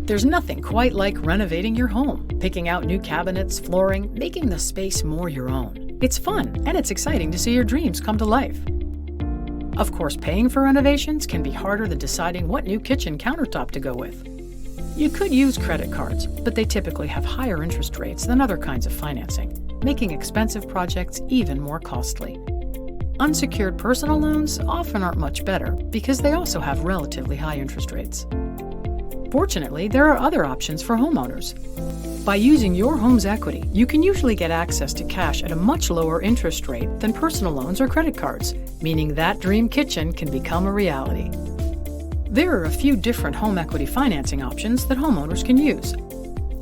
There's nothing quite like renovating your home, picking out new cabinets, flooring, making the space more your own. It's fun, and it's exciting to see your dreams come to life. Of course, paying for renovations can be harder than deciding what new kitchen countertop to go with. You could use credit cards, but they typically have higher interest rates than other kinds of financing, making expensive projects even more costly. Unsecured personal loans often aren't much better because they also have relatively high interest rates. Fortunately, there are other options for homeowners. By using your home's equity, you can usually get access to cash at a much lower interest rate than personal loans or credit cards, meaning that dream kitchen can become a reality. There are a few different home equity financing options that homeowners can use.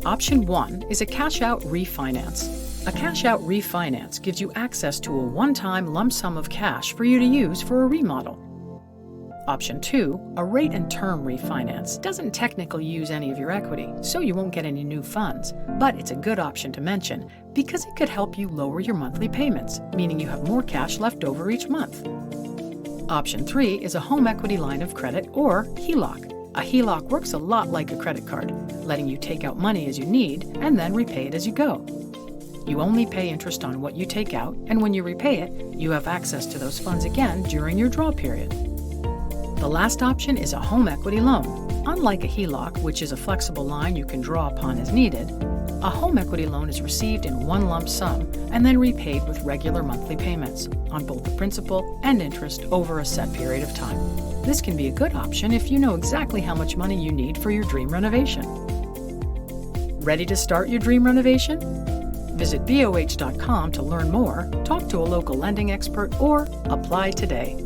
Option 1 is a cash-out refinance. A cash-out refinance gives you access to a one-time lump sum of cash for you to use for a remodel. Option 2, a rate and term refinance, doesn't technically use any of your equity, so you won't get any new funds, but it's a good option to mention because it could help you lower your monthly payments, meaning you have more cash left over each month. Option 3 is a home equity line of credit, or HELOC. A HELOC works a lot like a credit card, letting you take out money as you need and then repay it as you go. You only pay interest on what you take out, and when you repay it, you have access to those funds again during your draw period. The last option is a home equity loan. Unlike a HELOC, which is a flexible line you can draw upon as needed, a home equity loan is received in one lump sum and then repaid with regular monthly payments on both the principal and interest over a set period of time. This can be a good option if you know exactly how much money you need for your dream renovation. Ready to start your dream renovation? Visit BOH.com to learn more, talk to a local lending expert, or apply today.